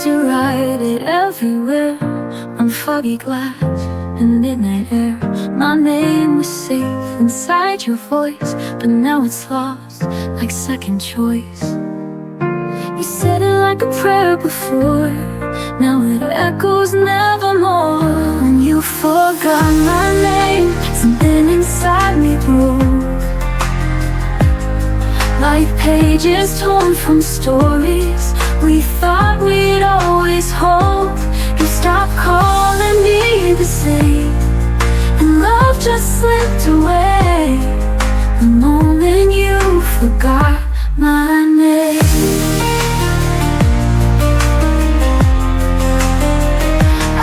Yes, you write it everywhere, on foggy glass and midnight air. My name was safe inside your voice, but now it's lost like second choice. You said it like a prayer before, now it echoes nevermore. When you forgot my name, something inside me broke, like pages torn from stories we thought we'd always hold. You stopped calling me the same, and love just slipped away the moment you forgot my name.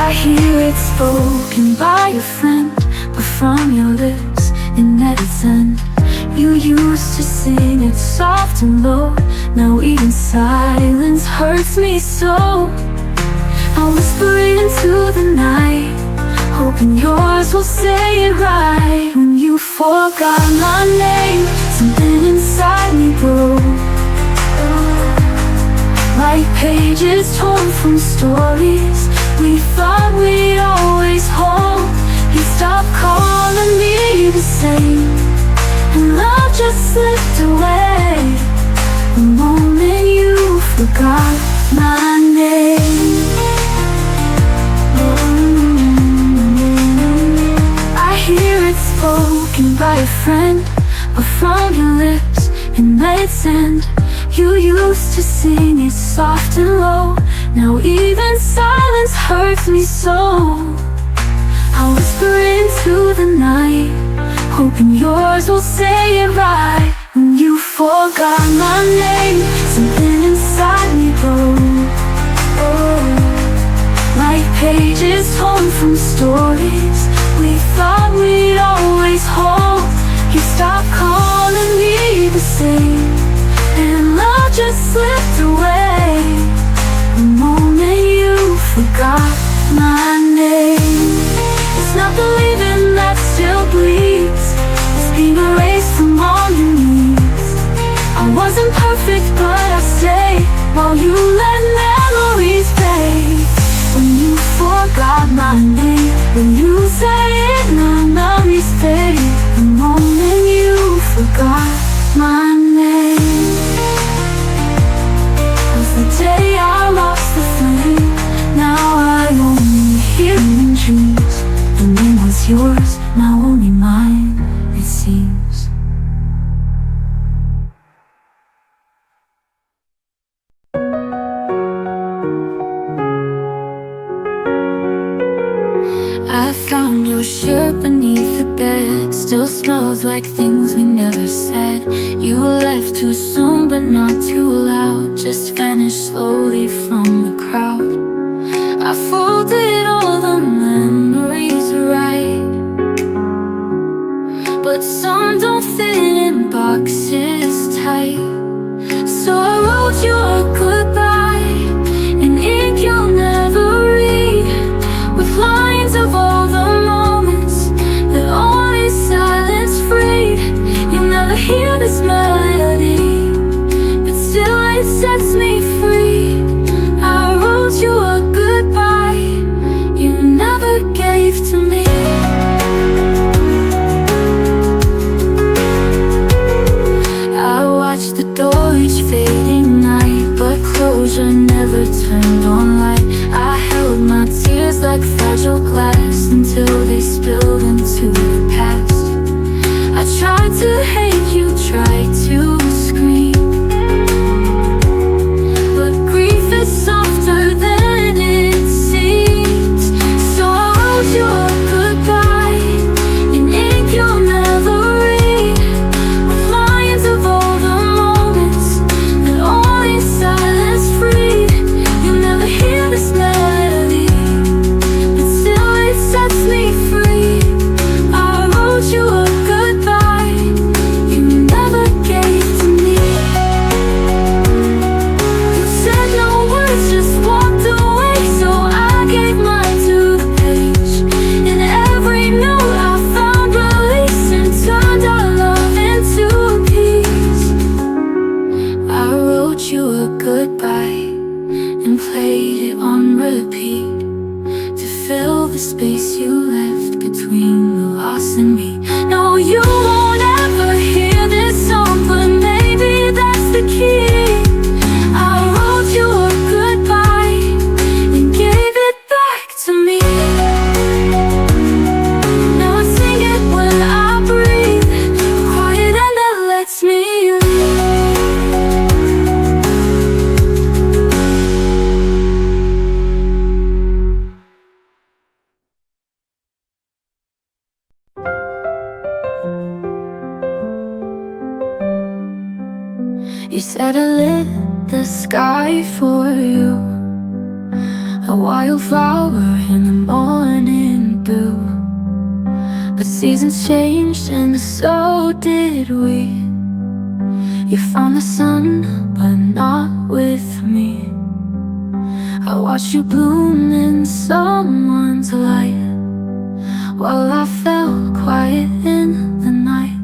I hear it spoken by a friend, but from your lips it never sent. You used to sing it soft and low, now even silence hurts me so. I whisper into the night, hoping yours will say it right. When you forgot my name, something inside me broke, like pages torn from stories we thought we'd always hold. You stopped calling me the same, and love just slipped away the moment you forgot my name. I hear it spoken by a friend, but from your lips it made sense. You used to sing it soft and low, now even silence hurts me so. I whisper into the night, hoping yours will say it right. When you forgot my name, something inside me broke, like pages torn from stories we thought we'd always hold. You stopped calling me the same, and love just slipped away the moment you forgot my name. It's not believing that still bleeds, it's being erased from all your needs. I wasn't perfect, but I stayed while you let memories fade. When you forgot my name, when you say it, my memories fade the moment you forgot my name. Was the day I lost the flame, now I only hear in dreams. The name was yours, now only mine, it seems. I found your shirt beneath the bed, still smells like things we never said. You left too soon but not too loud, just vanished slowly from the crowd. I folded all the memories right, but some don't fit in boxes tight. So I wrote you a goodbye in ink you'll never read, with lines of all the moments that only silence freed. You never hear this melody, but still it sets me free. I wrote you a goodbye you never gave to me. I watched the door each fading night, but closure never turned on light. I held my tears like fragile glass until they spilled into the past. I tried to hate you, tried to scream, but grief is softer than it seems. So I wrote you a goodbye in ink you'll never read, with lines of all the moments that only silence freed. You never hear this melody, but still it sets me free. I wrote you a goodbye you never gave You said I lit the sky for you, a wildflower in the morning dew. But seasons changed and so did we. You found the sun, but not with me. I watched you bloom in someone's light, while I fell quiet in the night.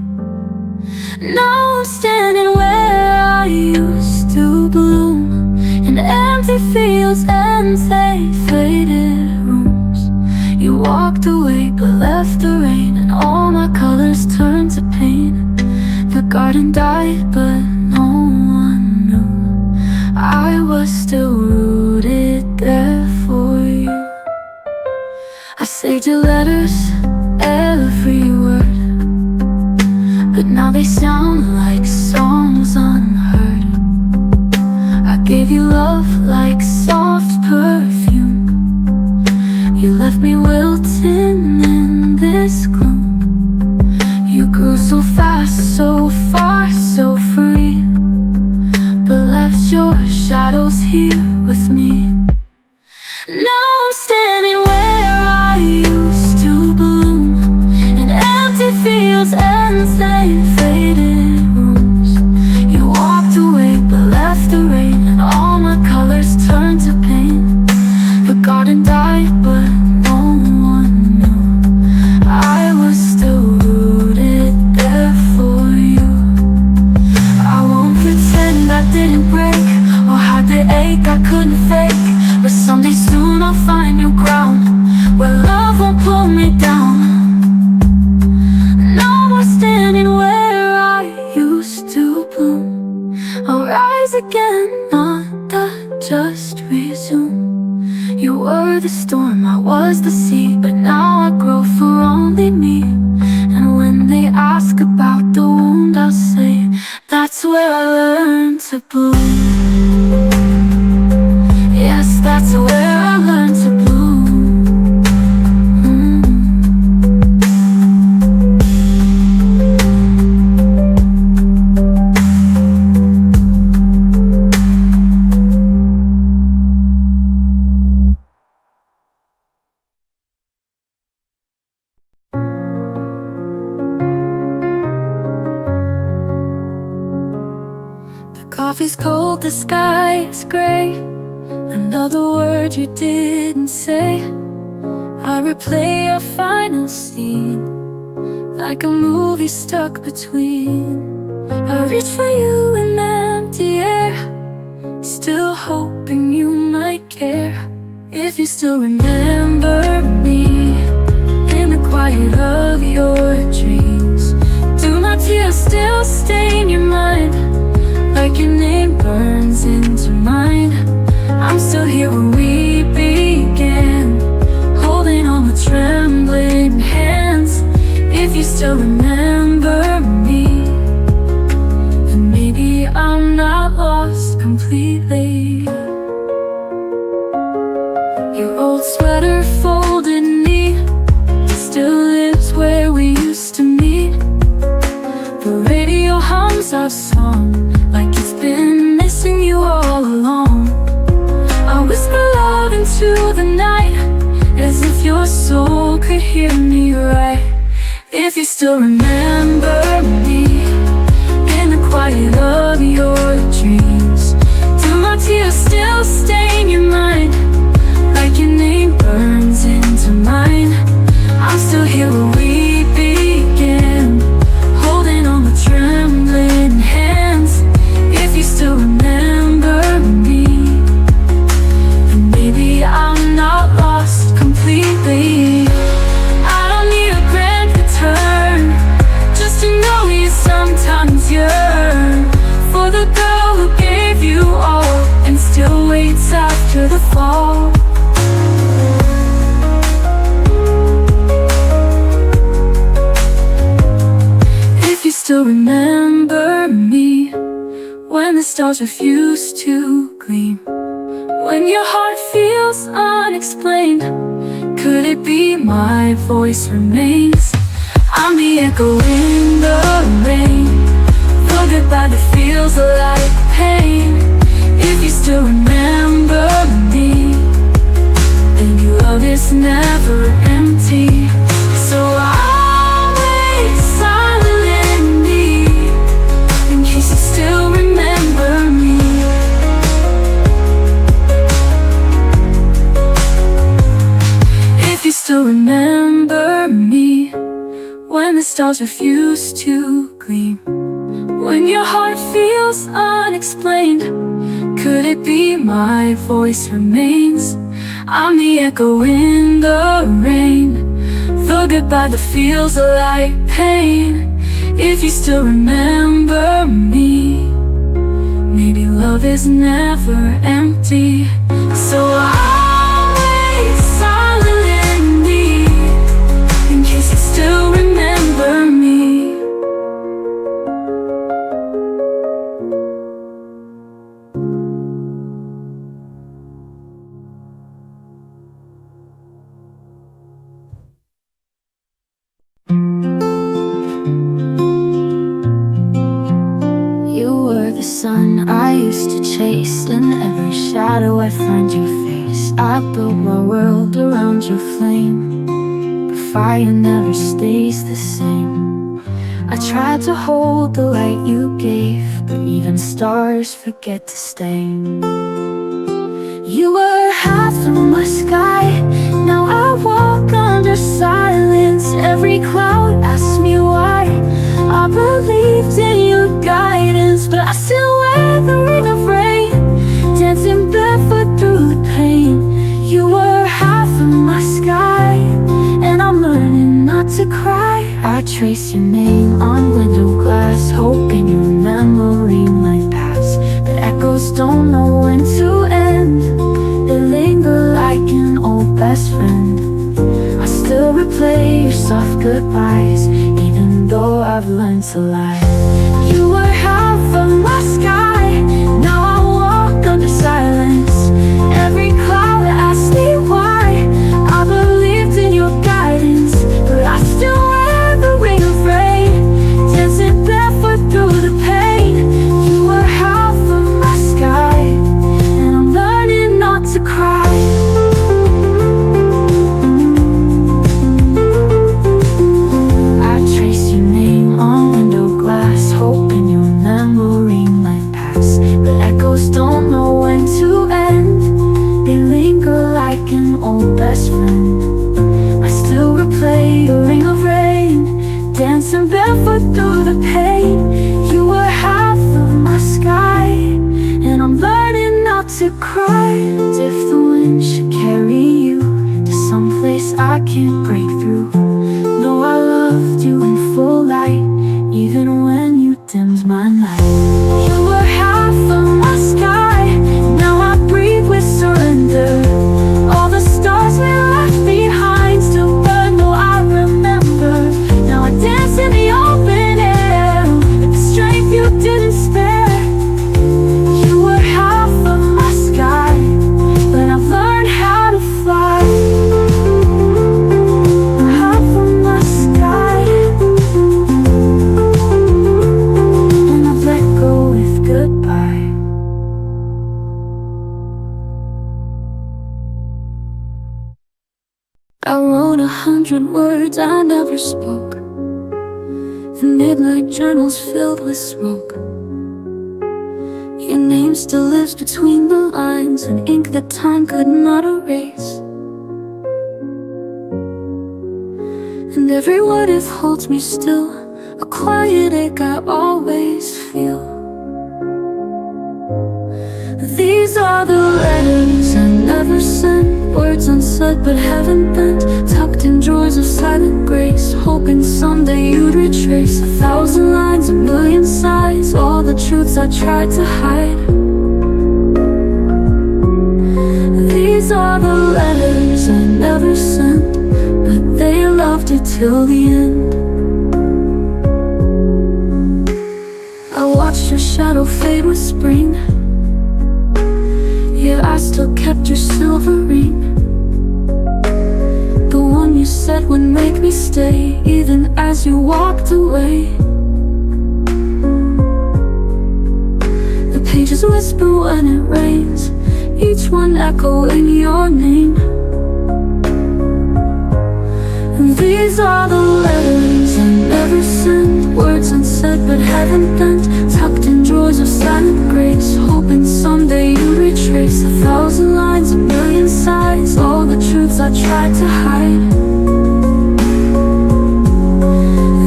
Now I'm standing where I used to bloom, in empty fields and faded rooms. You walked away but left the rain, and all my colors turned to pain. The garden died but no one knew I was still rooted there for you. I saved your letters, every word, but now they sound like songs unheard. I gave you love like soft perfume. You left me wilting in this gloom. You grew so fast, so far, so free, but left your shadows here with me. Now I'm standing where I used to bloom, in empty fields and faded rooms. You walked away but left the rain, and all my colors turned to pain. The garden died but no one knew I was still rooted there for you. I won't pretend I didn't break, or hide the ache I couldn't fake. But someday soon I'll find new ground, where love won't pull me down. Now I'm standing where I used to bloom. I'll rise again, not just resume. You were the storm, I was the sea, but now I grow for only me. And when they ask about the wound, I'll say that's where I learned to bloom. Yes, that's where I learned to bloom. The coffee's cold, the sky is gray. Another word you didn't say. I replay our final scene, like a movie stuck between. I reach for you in empty air, still hoping you might care. If you still remember me, in the quiet of your dreams, do my tears still stain your mind, like your name burns into mine? I'm still here where we began, holding on with trembling hands. If you still remember me, then maybe I'm not lost completely. Your old sweater folded neat still lives where we used to meet. The radio hums our song like it's been missing you all along. I whisper loud into the night, as if your soul could hear me right. If you still remember me, in the quiet of your dreams, do my tears still stain your mind, like your name burns into mine? I'm still here where we began, holding on with trembling hands. If you still remember me, then maybe I'm not lost completely. I don't need a grand return, just to know you sometimes yearn for the girl who gave you all and still waits after the fall. If you still remember me, when the stars refuse to gleam, when your heart feels unexplained, could it be my voice remains? I'm the echo in the rain, the goodbye that feels alive. stars refuse to gleam. When your heart feels unexplained, could it be my voice remains? I'm the echo in the rain, the goodbye that feels like pain. If you still remember me, maybe love is never empty. So I'll wait silently, in case you still remember me. Sun I used to chase, in every shadow I find your face. I built my world around your flame, but fire never stays the same. I tried to hold the light you gave, but even stars forget to stay. You were half of my sky, now I walk under silence. Every cloud asks me why. I believed in your guidance, but I still wear the ring of rain, dancing barefoot through the pain. You were half of my sky, and I'm learning not to cry. I trace your name on window glass, hoping your memory might pass, but echoes don't know when to end. They linger like an old best friend. I still replay your soft goodbyes, even though I've learned to lie. You were half of my sky, now I walk under silence. Every cloud asks me why. I believed in your guidance, but I still wear the ring of rain, dancing barefoot through the pain. You were half of my sky, and I'm learning not to cry. Don't know when to end. They linger like an old best friend. I still replay the ring of rain, dancing barefoot through the pain. You were half of my sky, and I'm learning not to cry. And if the wind should carry you to someplace I can't break through, know I loved you in full light, even when you dimmed my light. You were half of my sky, now I breathe with surrender. All the stars we left behind still burn, though I remember. Now I dance in the open air with the strength you didn't spare. You were half of my sky, but I've learned how to fly. Half of my sky, and I've let go with goodbye. I wrote 100 words I never spoke, the midnight journals filled with smoke. Your name still lives between the lines, an ink that time could not erase. And every what if holds me still, a quiet ache I always feel. These are the letters I never sent, words unsaid but haven't bent, tucked in drawers of silent grace, hoping someday you'd retrace 1,000 lines, a million sighs, all the truths I tried to hide. These are the letters I never sent, but they loved you till the end. I watched your shadow fade with spring, yet I still kept your silver ring, the one you said would make me stay, even as you walked away. The pages whisper when it rains, each one echoing your name. And these are the letters I never sent, words unsaid but haven't bent, tucked in drawers of silent grace, hoping someday you'd retrace 1,000 lines, a million sighs, all the truths I tried to hide.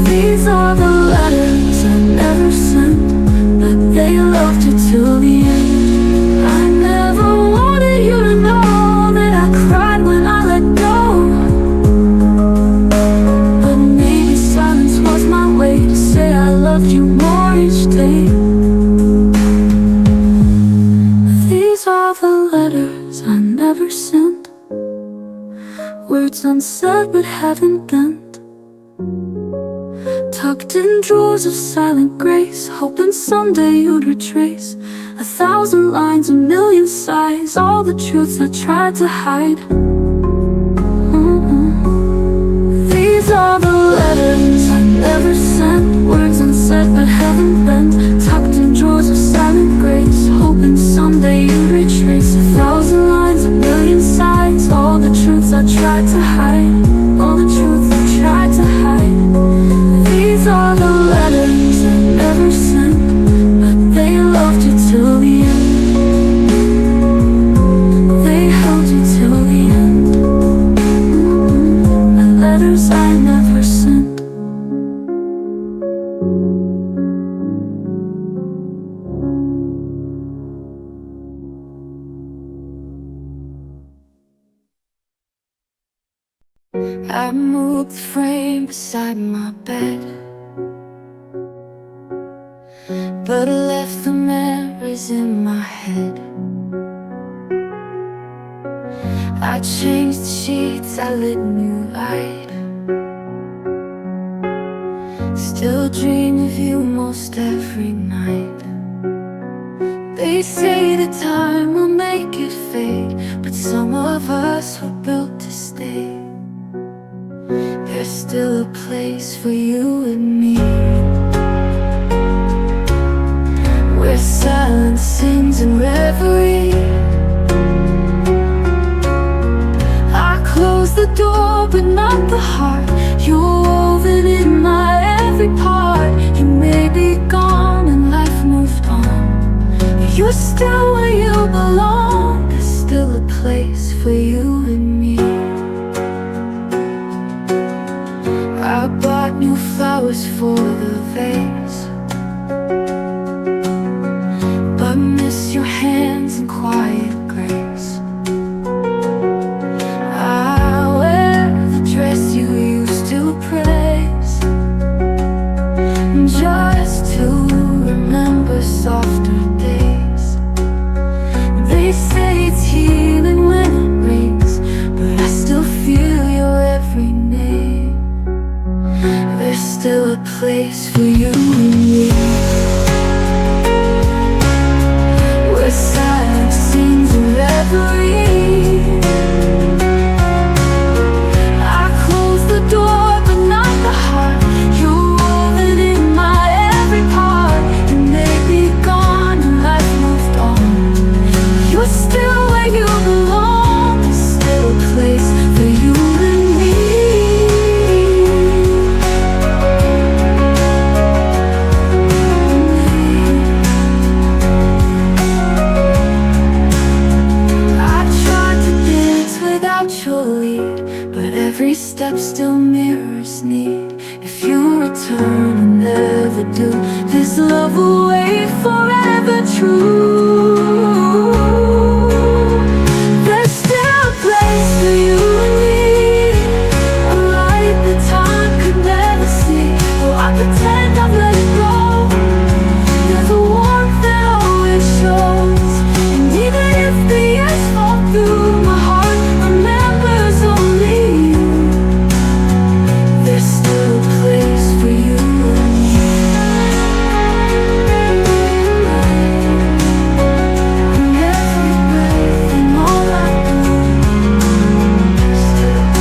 These each day. These are the letters I never sent, words unsaid but haven't bent, tucked in drawers of silent grace, hoping someday you'd retrace 1,000 lines, a million sighs, all the truths I tried to hide. These are the letters I never sent, words unsaid but haven't bent, tucked in drawers of silent grace, hoping someday you'd retrace 1,000 lines, a million sighs, all the truths I tried to hide, all the truths I tried to hide. These are the letters I never sent, but they loved you till the end. They held you till the end. The letters I never sent. I moved the frame beside my bed, but I left the memories in my head. I changed the sheets, I lit new light, still dream of you most every night. They say that time will make it fade, but some of us were built to stay. There's still a place for you and me, where silence sings in reverie. I close the door but not the heart, you're woven in my every part. You may be gone and life moved on, but you're still where you belong. There's still a place for you and me. I bought new flowers for the vase, but miss your hands in quiet grace. I wear the dress you used to praise, just to remember softer days. They say it's healing when it rains, but I still feel your every name. There's still a place for you and me, where silence sings in reverie. I close the door but not the heart, you're woven in my every part. You may be gone and life moved on, you're still where you belong. There's still a place for you and me. Your lead, but every step still mirrors need. If you return and never do, this love will wait forever true. There's still a place for you and me, a light that time could never see. Oh, I pretend I've let it go, there's a warmth that always shows. And even if the years fall through, my heart remembers only you. There's still a place for you and me. In every breath and all I do, still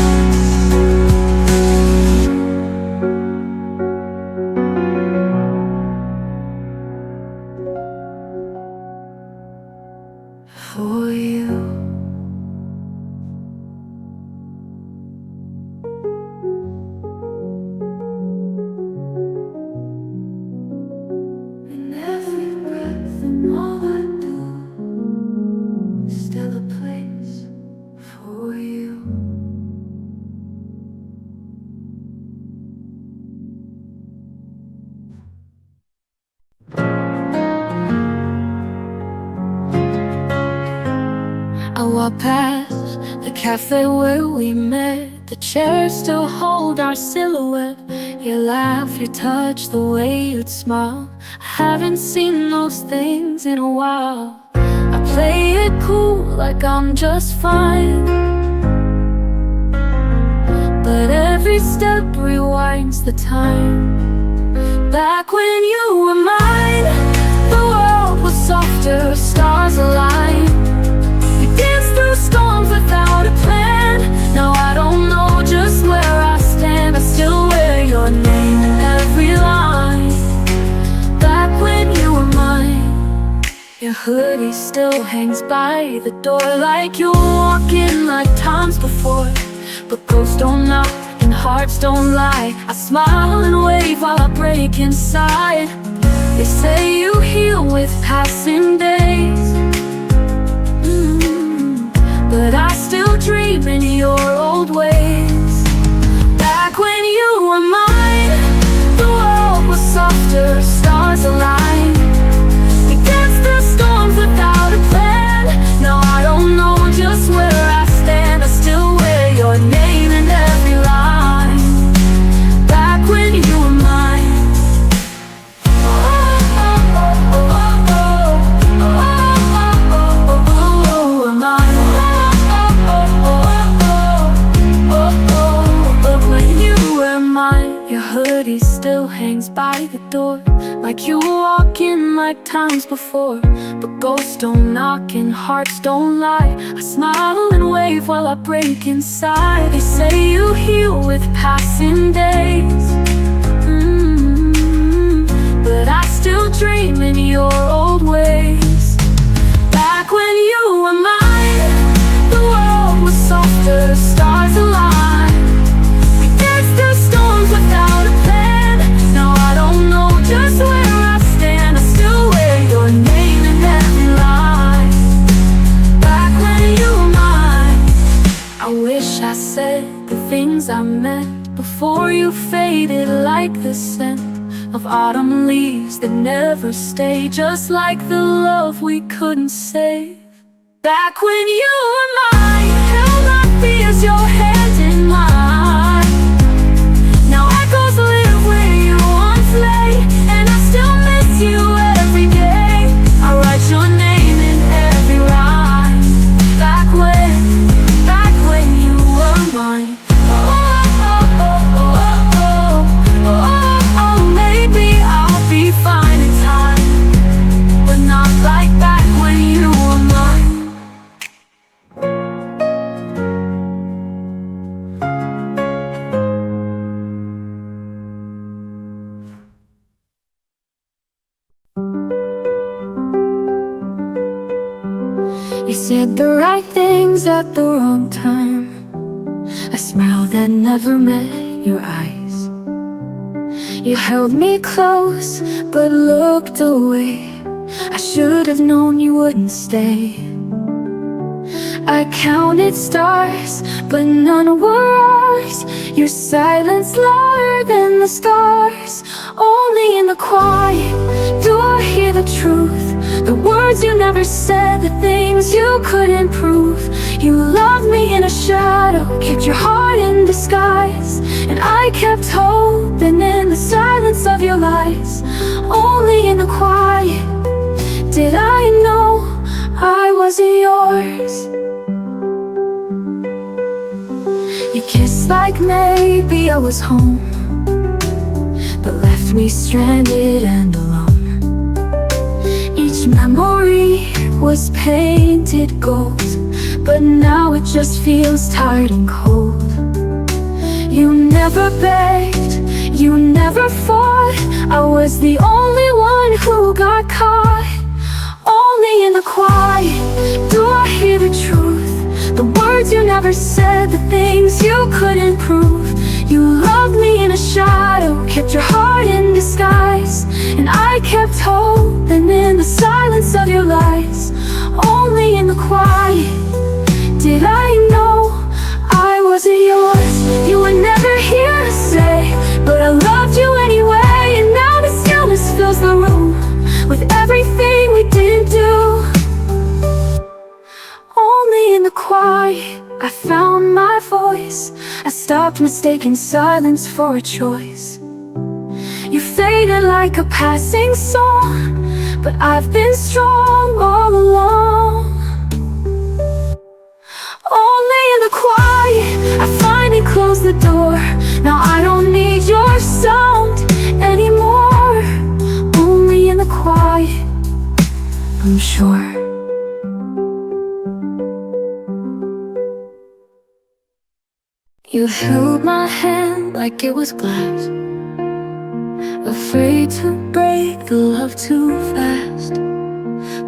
for you. In every breath and all I do, still a place for you. I walk past the cafe where we met, the chairs still hold our silhouette. Your laugh, your touch, the way you'd smile. I haven't seen those things in a while. I play it cool like I'm just fine, but every step rewinds the time. Back when you were mine, the world was softer, stars aligned. We danced through storms without a plan. Now I don't know just where I stand. I still wear your name in every line. Back when you were mine, your hoodie still hangs by the door, like you're walking like times before. But ghosts don't knock and hearts don't lie. I smile and wave while I break inside. They say you heal with passing days, but I still dream in your old ways. Back when you were mine, the world was softer, stars aligned. We danced through storms without a plan. Now I don't know just where I stand. I still wear your name in every line. Back when you were mine. Hoodie still hangs by the door, like you walk in like times before. But ghosts don't knock and hearts don't lie. I smile and wave while I break inside. They say you heal with passing days, but I still dream in your old ways. Back when you were mine, the world was softer, stars aligned. We danced through storms without a plan. Now I don't know just where I stand. I still wear your name in every line. Back when you were mine, I wish I said the things I meant before you faded, like the scent of autumn leaves that never stay, just like the love we couldn't save. Back when you were mine, held my fears, your hand in mine. Now echoes live where you once lay, and I still miss you every day. I write your name in every rhyme. Back when you were mine. Maybe I'll be fine in time, but not like back when you were mine. You said the right things at the wrong time. A smile that never met your eyes. You held me close but looked away. I should have known you wouldn't stay. I counted stars, but none were ours. Your silence louder than the stars. Only in the quiet do I hear the truth. The words you never said, the things you couldn't prove. You loved me in a shadow, kept your heart in disguise, and I kept hoping in the silence of your lies. Only in the quiet did I know I wasn't yours. You kissed like maybe I was home, but left me stranded and alone. Each memory was painted gold, but now it just feels tired and cold. You never begged, you never fought. I was the only one who got caught. Only in the quiet do I hear the truth. The words you never said, the things you couldn't prove. You loved me in a shadow, kept your heart in disguise, and I kept hoping in the silence of your lies. Only in the quiet did I know I wasn't yours. You were never here to say, but I loved you anyway. And now the stillness fills the room with everything we didn't do. Only in the quiet I found my voice. I stopped mistaking silence for a choice. You faded like a passing song, but I've been strong all along. Only in the quiet, I finally closed the door. Now I don't need your sound anymore. Only in the quiet, I'm sure. You held my hand like it was glass, afraid to break the love too fast.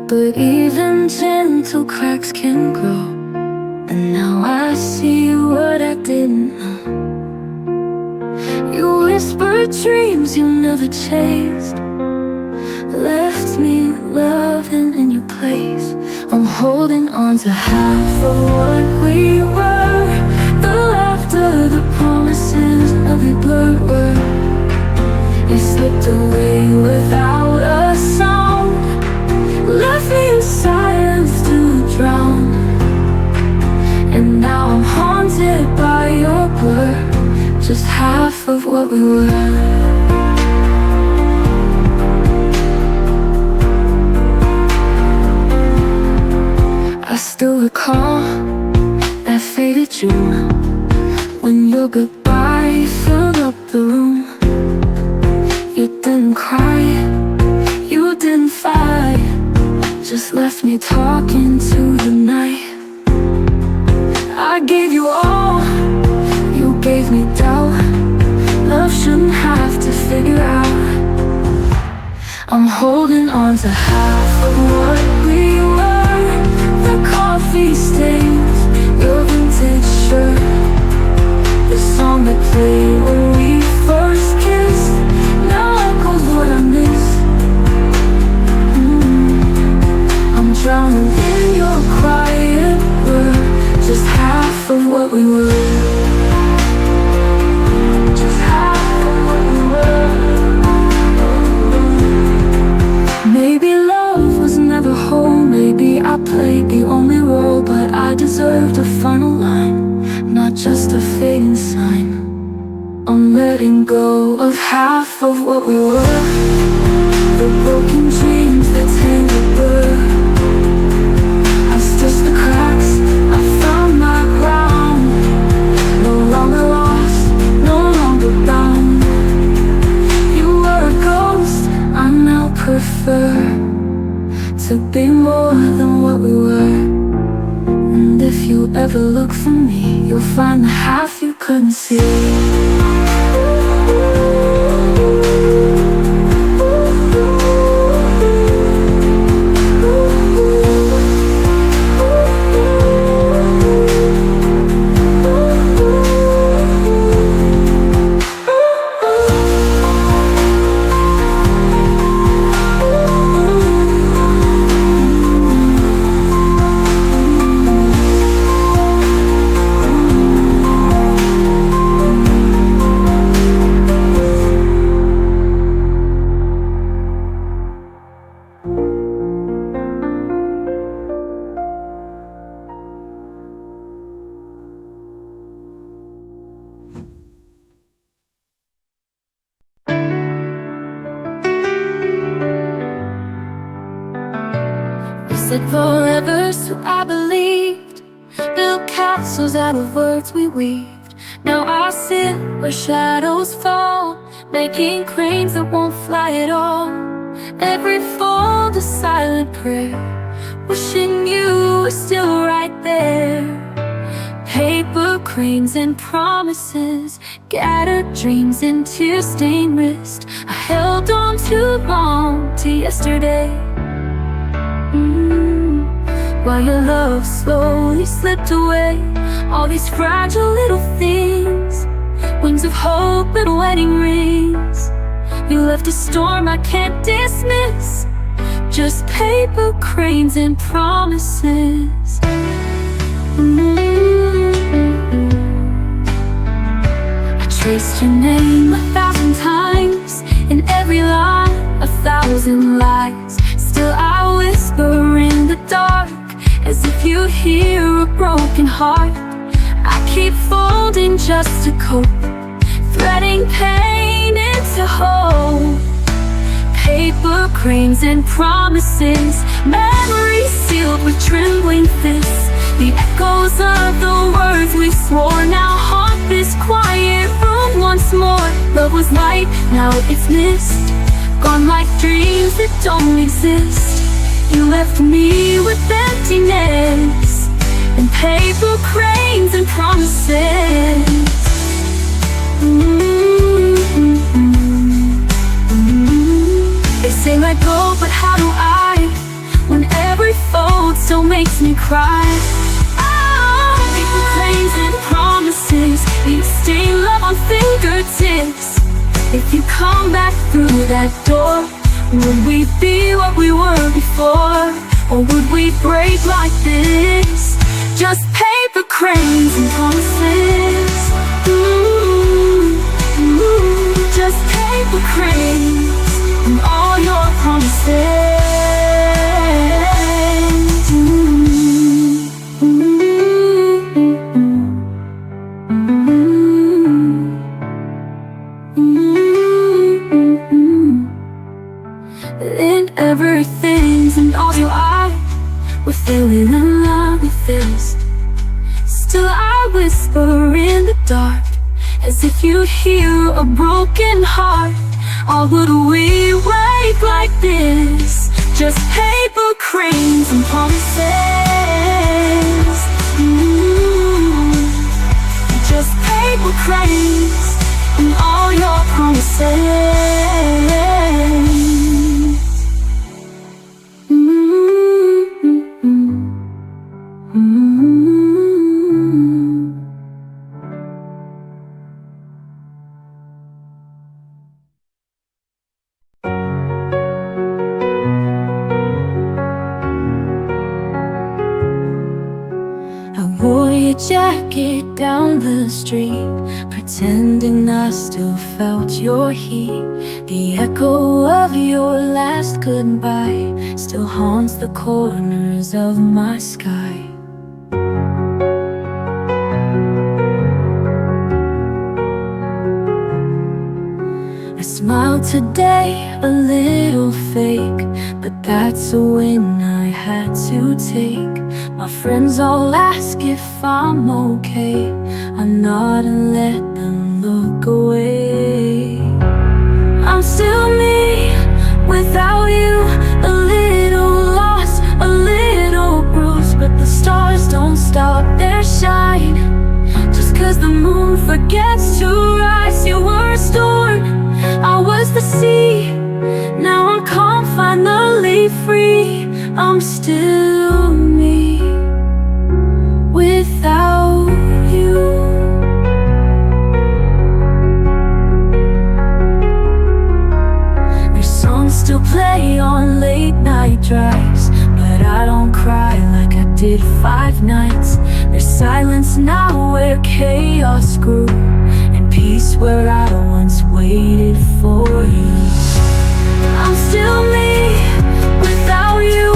But even gentle cracks can grow, and now I see what I didn't know. You whispered dreams you never chased, left me loving in your place. I'm holding on to half of what we were, the laughter, the promises, every blurred word. You slipped away without a sound, left me in silence to drown. And now I'm haunted by your blur, just half of what we were. I still recall that faded June, when your goodbye filled up the room. You didn't cry, you didn't fight, just left me talking to the night. I gave you all, you gave me doubt. Love shouldn't have to figure out. I'm holding on to half of what we were, the coffee stains, your vintage shirt, the song that played when we first kissed, now echoes what I miss. I'm drowning in your quiet word, just half of what we were. Just half of what we were. Maybe love was never whole, maybe I played the only role, but I deserved a final line, not just a fading sign. I'm letting go of half of what we were, the broken dreams that tangled blur. I stitched the cracks, I found my ground, no longer lost, no longer bound. You were a ghost, I now prefer to be more than what we were. And if you ever look for me, you'll find the half you couldn't see. Said forever, so I believed. Built castles out of words we weaved. Now I sit where shadows fall, making cranes that won't fly at all. Every fold a silent prayer, wishing you were still right there. Paper cranes and promises, scattered dreams and tear-stained wrist. I held on too long to yesterday, while your love slowly slipped away. All these fragile little things, wings of hope and wedding rings. You left a storm I can't dismiss, just paper cranes and promises. I traced your name 1,000 times, in every line 1,000 lies. Still I whisper in the dark, as if you hear a broken heart. I keep folding just to cope, threading pain into to hold. Paper cranes and promises, memories sealed with trembling fists. The echoes of the words we swore now haunt this quiet room once more. Love was light, now it's mist, gone like dreams that don't exist. You left me with emptiness and paper cranes and promises. They say let go, but how do I, when every fold still makes me cry? Oh, paper cranes and promises, you stain love on fingertips. If you come back through that door, would we be what we were before? Or would we break like this? Just paper cranes and promises. Just paper cranes and all your promises. In everything and all your eyes, we're feeling in love with this. Still I whisper in the dark, as if you hear a broken heart. Or would we wake like this? Just paper cranes and promises. Just paper cranes and all your promises. Jacket down the street, pretending I still felt your heat. The echo of your last goodbye still haunts the corners of my sky. I smiled today, a little fake, but that's a win I had to take. My friends all ask if I'm okay. I nod and let them look away. I'm still me without you, a little lost, a little bruised, but the stars don't stop their shine. Just 'cause the moon forgets to rise. You were a storm, I was the sea. Now I'm calm, finally free. I'm still me without you. Their songs still play on late night drives, but I don't cry like I did 5 nights. There's silence now where chaos grew, and peace where I once waited for you. I'm still me without you,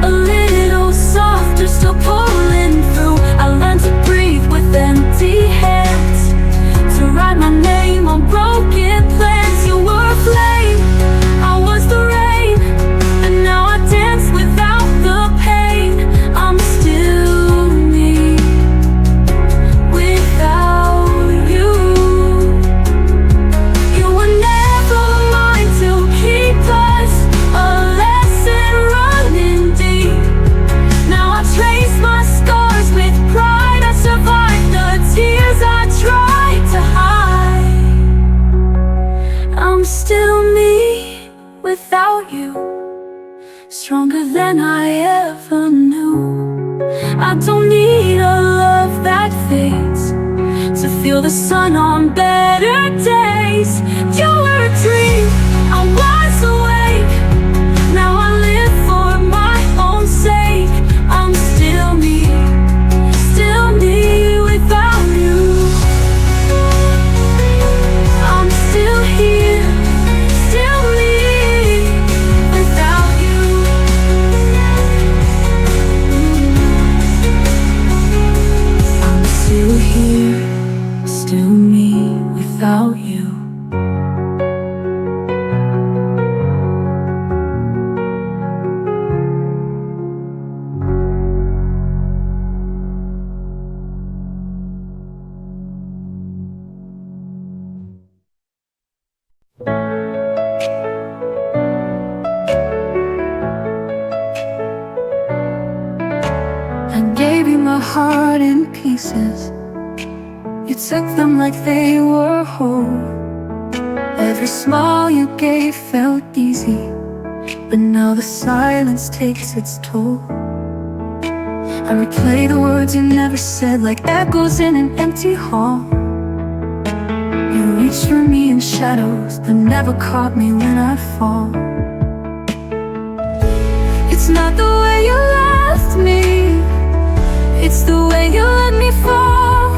a little softer, still pulling through. I learned to breathe with empty hands, to write my name on broken plans. You were a flame, I was the rain, and now I dance without the pain. I'm still me without you. You were never mine to keep us, a lesson running deep. Now I trace my scars with pride. I survived the tears I tried to hide. I'm still me without you, stronger than I ever knew. I don't need a love that fades to feel the sun on better days. You were a dream, I was awake. Now I live for my own sake. I'm still me without you. I'm still here, still me without you. I'm still here, still me without you. heart in pieces. You took them like they were whole. Every smile you gave felt easy, but now the silence takes its toll. I replay the words you never said like echoes in an empty hall. You reached for me in shadows, but never caught me when I fall. It's not the way you left me, it's the way you let me fall.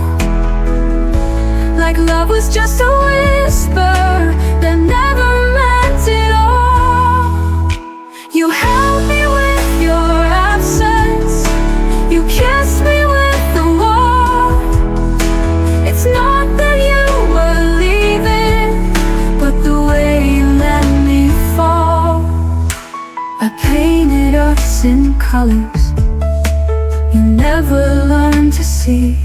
Like love was just a whisper that never meant it all. You held me with your absence, you kissed me with the wall. It's not that you were leaving, but the way you let me fall. I painted us in colors you never learned to see.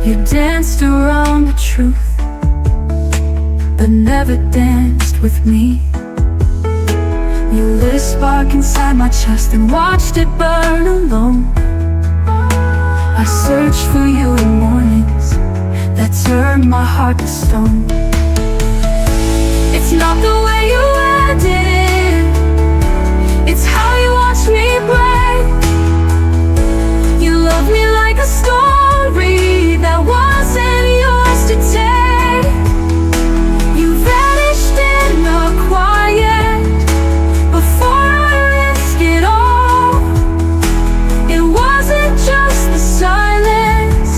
You danced around the truth, but never danced with me. You lit a spark inside my chest and watched it burn alone. I searched for you in mornings that turned my heart to stone. It's not the way you ended it, it's how you watched me break. You loved me like a story that wasn't yours to take. You vanished in the quiet before I risk it all. It wasn't just the silence,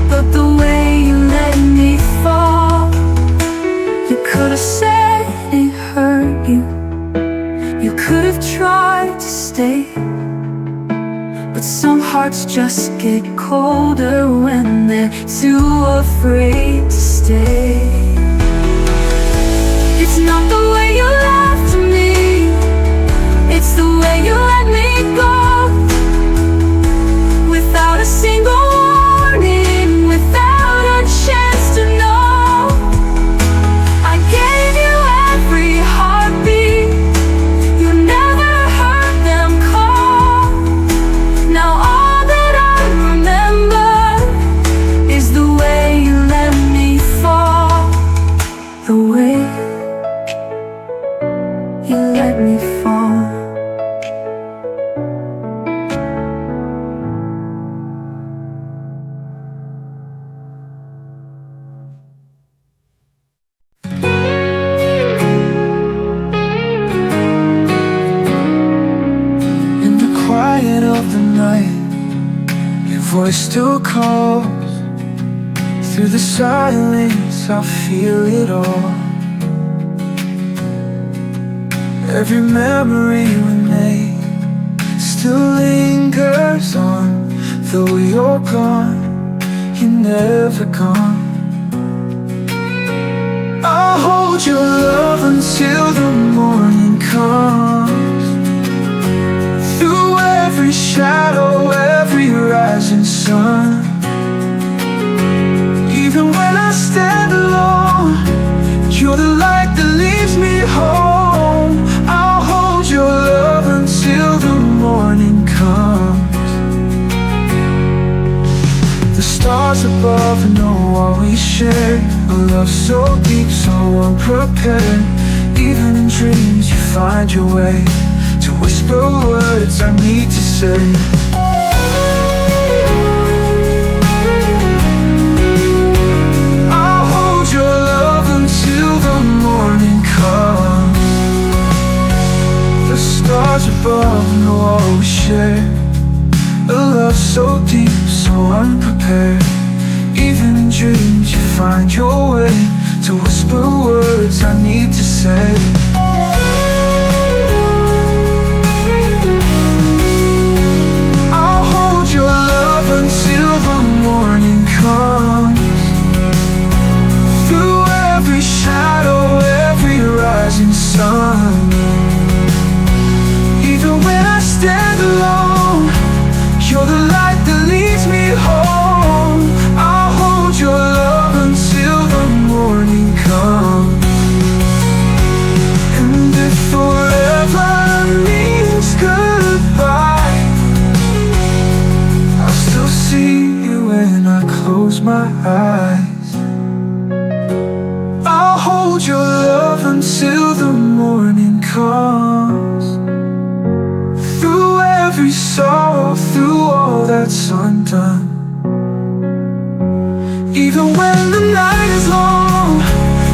but the way you let me fall. You could have said it hurt you, you could have tried to stay, but some hearts just get colder when they're too afraid to stay. It's not the way you left me, it's the way you let me go. Without a single warning, without a chance to know. I gave you every heartbeat, you never heard them call. Now all that I remember is the way you let me fall. The way you let me fall. In the quiet of the night, your voice still calls. Through the silence, I feel it all. Every memory we made still lingers on. Though you're gone, you're never gone. I'll hold your love until the morning comes. Through every shadow, every rising sun. Even when I stand alone, you're the light that leads me home. I'll hold your love until the morning comes. The stars above know what we share, a love so deep, so unprepared. Even in dreams you find your way to whisper words I need to say. I'll hold your love until the morning comes. The stars above know all we share, a love so deep, so unprepared. Even in dreams you find your way to whisper words I need to say. I'll hold your love until the morning comes. Through every shadow, every rising sun. Even when I stand alone, you're the light that leads me home. I'll hold your love until the morning comes. And if forever means goodbye, every sorrow through all that's undone. Even when the night is long,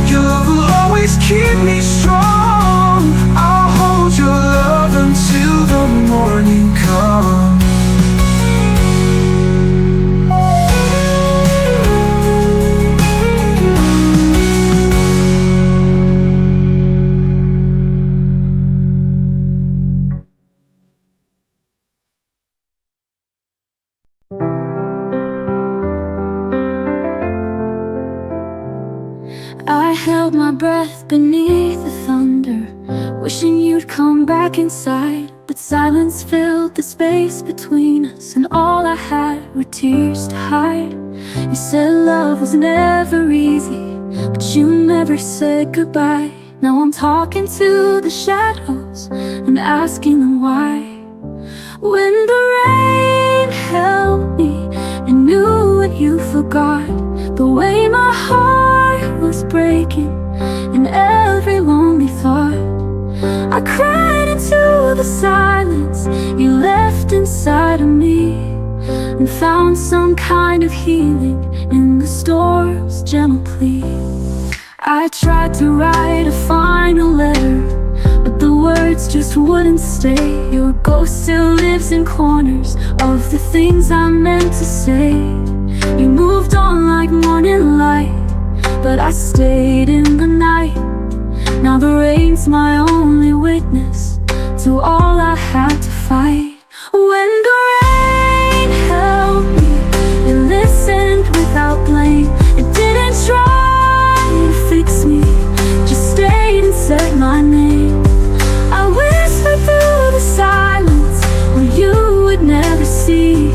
your love will always keep me strong. I'll hold your love until the morning comes. I held my breath beneath the thunder, wishing you'd come back inside. But silence filled the space between us, and all I had were tears to hide. You said love was never easy, but you never said goodbye. Now I'm talking to the shadows and asking them why. When the rain held me, I knew what you forgot, the way my heart was breaking in every lonely thought. I cried into the silence you left inside of me, and found some kind of healing in the storm's gentle plea. I tried to write a final letter, but the words just wouldn't stay. Your ghost still lives in corners of the things I meant to say. You moved on like morning light, but I stayed in the night. Now the rain's my only witness to all I had to fight. When the rain held me, it listened without blame. It didn't try to fix me, just stayed and said my name. I whispered through the silence where you would never see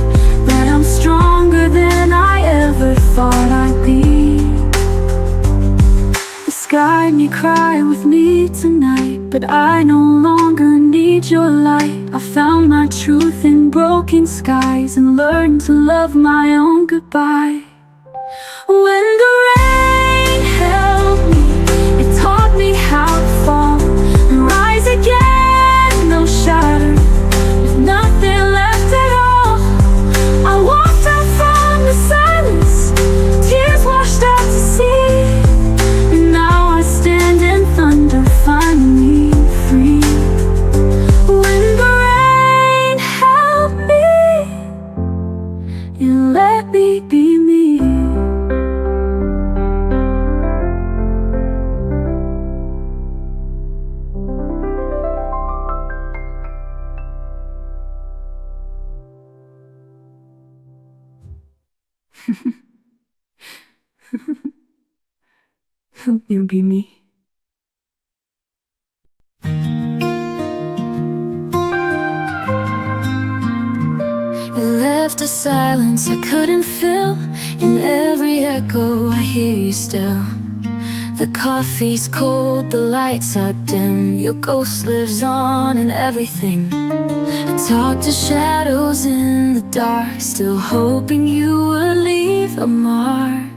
that I'm stronger than I ever thought I'd be. The sky may cry with me tonight, but I no longer need your light. I found my truth in broken skies and learned to love my own goodbye. When the rain held me, it taught me how to fall and rise again, no shatter, with nothing left at all. I walked out from the silence, tears washed out to sea, and now I stand in thunder, finally free. When the rain held me, it let me be me. You'll be me. It left a silence I couldn't fill. In every echo I hear you still. The coffee's cold, the lights are dim. Your ghost lives on in everything. I talk to shadows in the dark, still hoping you will leave a mark.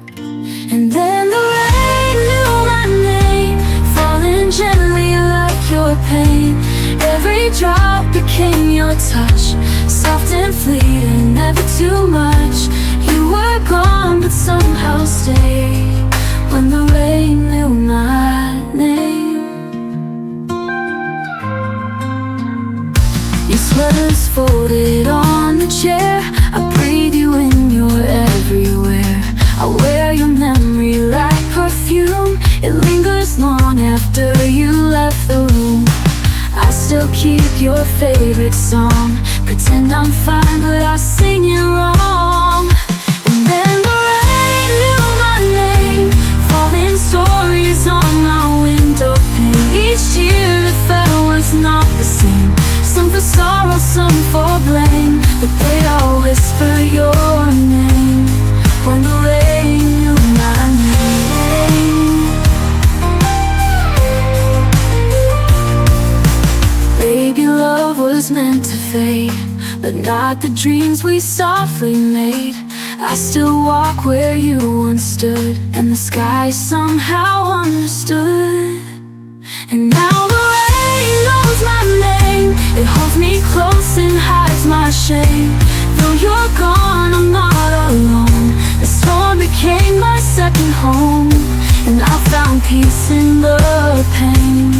And then the rain knew my name, falling gently like your pain. Every drop became your touch, soft and fleeting, never too much. You were gone but somehow stayed. When the rain knew my name, your sweater's folded on the chair. I breathe you in, you're everywhere. I wear your memory like perfume. It lingers long after you left the room. I still keep your favorite song, pretend I'm fine but I sing it wrong. And then the rain knew my name, falling stories on my window pane. Each tear that fell was not the same, some for sorrow, some for blame, but they all whisper your name. When the rain knew my name, baby, love was meant to fade, but not the dreams we softly made. I still walk where you once stood, and the sky somehow understood. And now the rain knows my name, it holds me close and hides was my shame. Though you're gone, I'm not alone. The storm became my second home, and I found peace in the pain.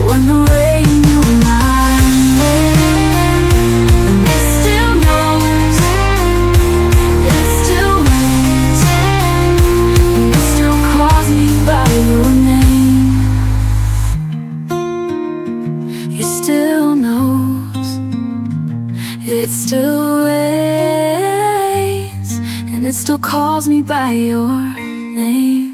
When the rain knew my name, and it still knows, it still rains, and it still calls me by your name. It still knows, it still rains, and it still calls me by your name.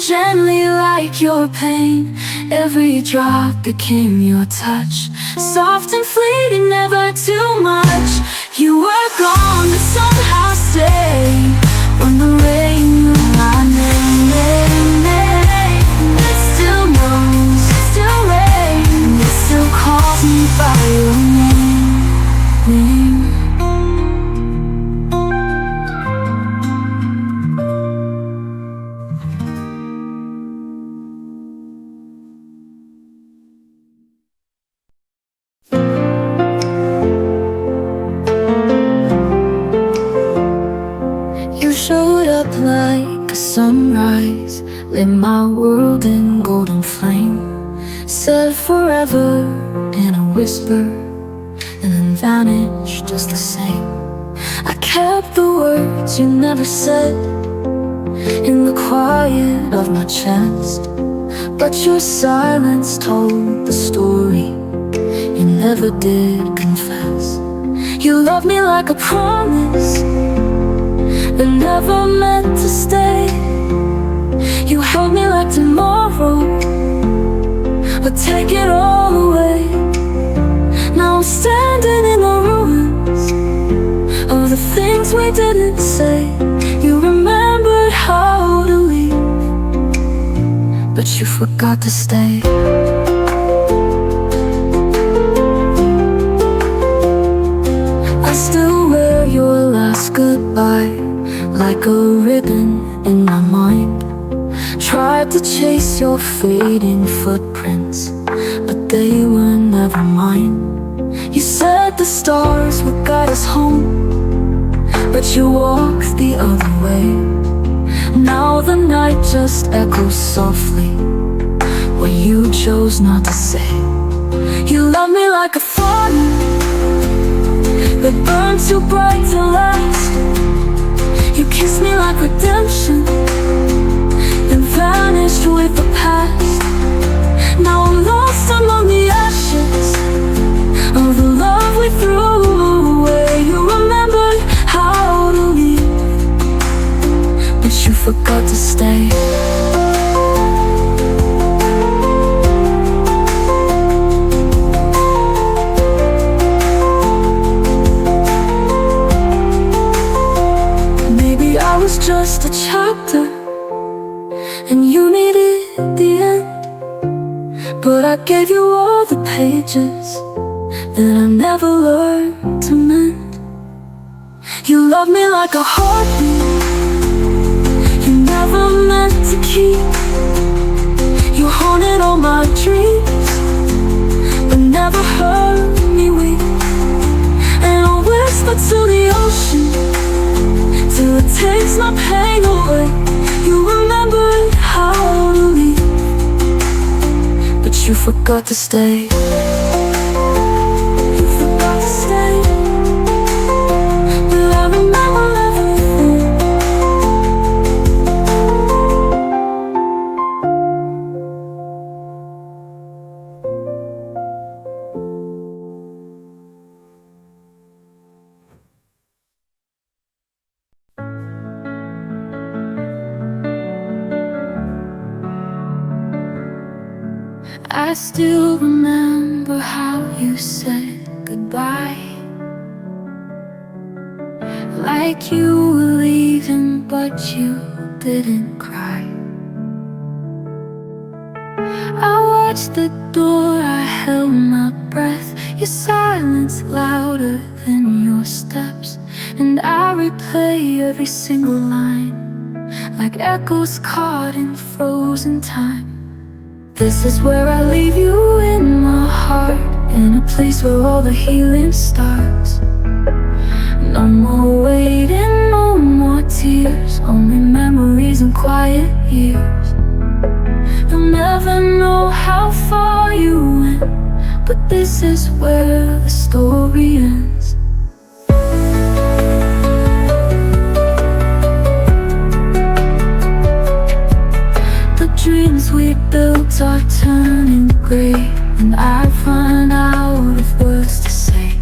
Gently like your pain, every drop became your touch. Soft and fleeting, never too much. You were gone, but somehow stayed. When the rain knew my name, it still knows, it still rains, it still calls me by your name. Like a sunrise, lit my world in golden flame. Said forever in a whisper, and then vanished just the same. I kept the words you never said in the quiet of my chest, but your silence told the story you never did confess. You loved me like a promise, but never meant to stay. You held me like tomorrow, but take it all away. Now I'm standing in the ruins of the things we didn't say. You remembered how to leave, but you forgot to stay. I still wear your last goodbye like a ribbon in my mind. Tried to chase your fading footprints, but they were never mine. You said the stars would guide us home, but you walked the other way. Now the night just echoes softly what you chose not to say. You love me like a fire that burned too bright to last. You kissed me like redemption, then vanished with the past. Now I'm lost among the ashes of the love we threw away. You remembered how to leave, but you forgot to stay. I was just a chapter, and you needed the end. But I gave you all the pages that I never learned to mend. You loved me like a heartbeat you never meant to keep. You haunted all my dreams, but never heard me weep. And I whispered to the ocean till it takes my pain away. You remembered how to leave, but you forgot to stay. You forgot to stay, but I remember everything. I still remember how you said goodbye, like you were leaving but you didn't cry. I watched the door, I held my breath. Your silence louder than your steps, and I replay every single line like echoes caught in frozen time. This is where I leave you in my heart, in a place where all the healing starts. No more waiting, no more tears, only memories and quiet years. You'll never know how far you went, but this is where the story ends. The dreams we built are turning gray, and I've run out of words to say.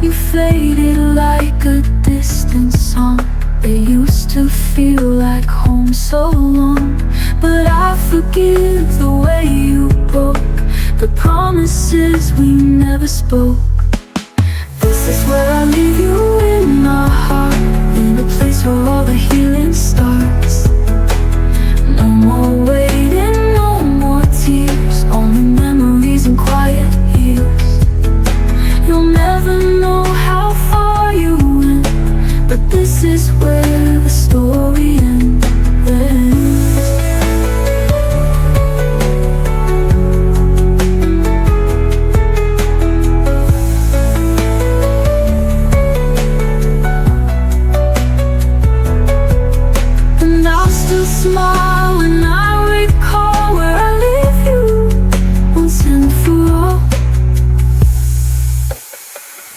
You faded like a distant song. They used to feel like home so long, but I forgive the way you broke the promises we never spoke. This is where I leave you in my heart, in a place where all the healing starts. No more waiting, no more tears, only memories and quiet years. You'll never know how far you went, but this is where the story ends. And I'll still smile when I recall where I leave you once and for all.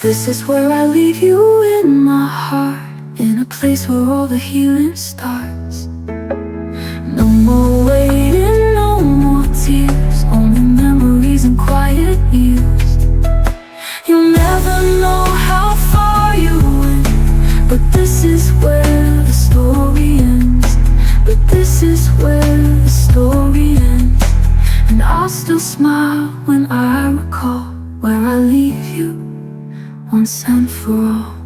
This is where I leave you in my heart, in a place where all the healing starts. No more waiting, no more tears, only memories and quiet years. You'll never know how far you went, but this is where the story ends. But this is where the story ends. And I'll still smile when I recall where I leave you once and for all.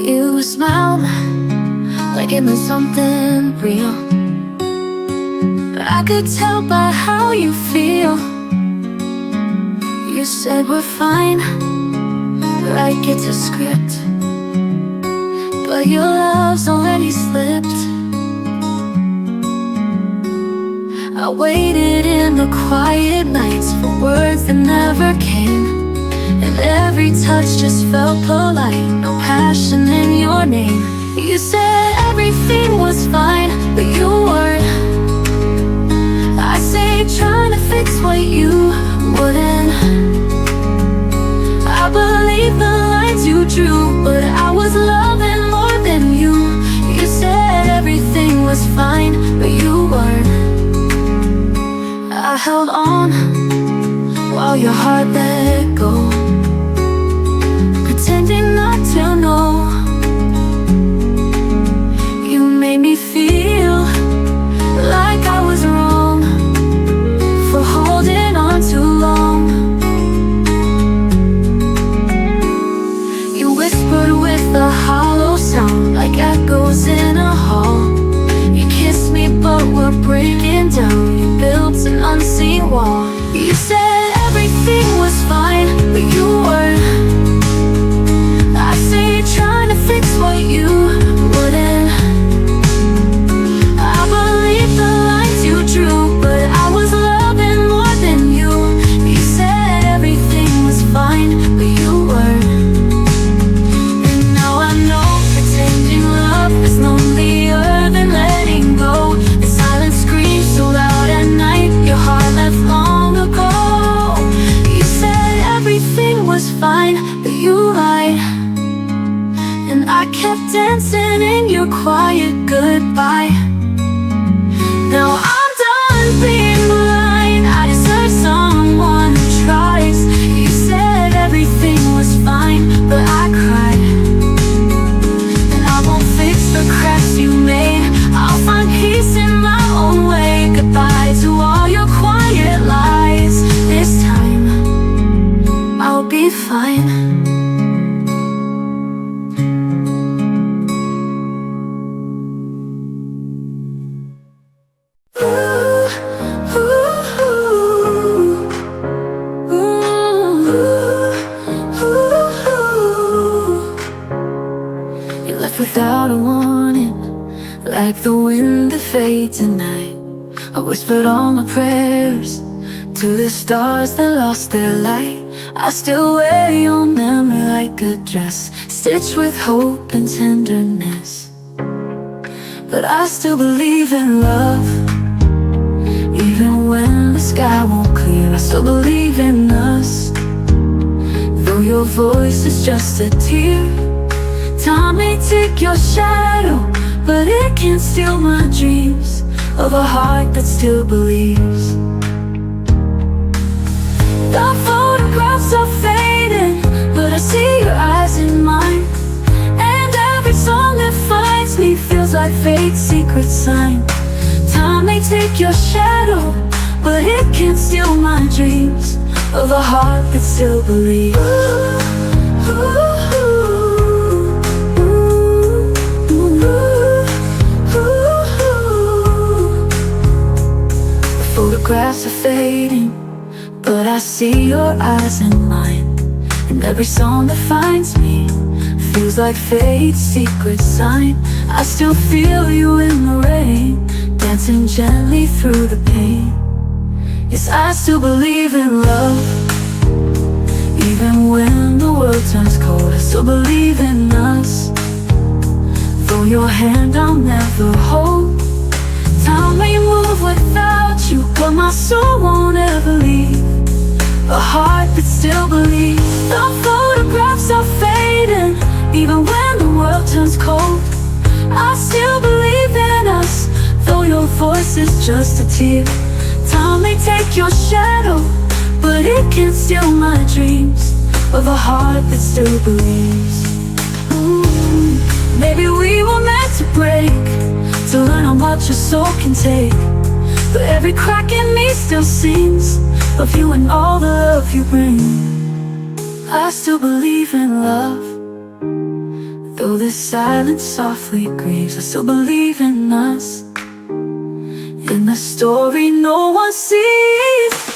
You smiled like it meant something real. I could tell by how you feel. You said we're fine, like it's a script, but your love's already slipped. I waited in the quiet nights for words that never came, and every touch just felt polite, no passion in your name. You said everything was fine, but you weren't. I say trying to fix what you wouldn't. I believe the lines you drew, but I was loving more than you. You said everything was fine, but you weren't. I held on while your heart let go, pretending not to know. You made me feel like I was wrong for holding on too long. You whispered with a hollow sound, like echoes in a hall. You kissed me but were breaking down. You built an unseen wall. You said everything was fine, but you weren't. I say trying to fix what you wouldn't. I believe the lines you drew, but I was loving more than you. You said everything was fine, but you weren't. And now I know pretending love is lonelier than letting go. The silent screams so loud at night, your heart left long ago. You said everything was fine, but you lied. And I kept dancing in your quiet goodbye. Now I'm done being blind, I deserve someone who tries. You said everything was fine, but I cried. And I won't fix the cracks you made, I'll find peace in my own way. Goodbye to all your quiet lies. This time I'll be fine. left without a warning, like the wind that fades at night. I whispered all my prayers to the stars that lost their light. I still wear your memory like a dress, stitched with hope and tenderness. But I still believe in love, even when the sky won't clear. I still believe in us, though your voice is just a tear. Time may take your shadow, but it can't steal my dreams of a heart that still believes. The photographs are fading, but I see your eyes in mine. And every song that finds me feels like fate's secret sign. Time may take your shadow, but it can't steal my dreams of a heart that still believes. The photographs are fading, but I see your eyes in mine. And every song that finds me feels like fate's secret sign. I still feel you in the rain, dancing gently through the pain. Yes, I still believe in love, even when the world turns cold. I still believe in us, though your hand I'll never hold. Time may move without you, but my soul won't ever leave. A heart that still believes. The photographs are fading, even when the world turns cold. I still believe in us, though your voice is just a tear. Time may take your shadow, but it can't steal my dreams of a heart that still believes. Maybe we were meant to break, to learn how much a soul can take. But every crack in me still sings of you and all the love you bring. I still believe in love, though the silence softly grieves. I still believe in us, in the story no one sees.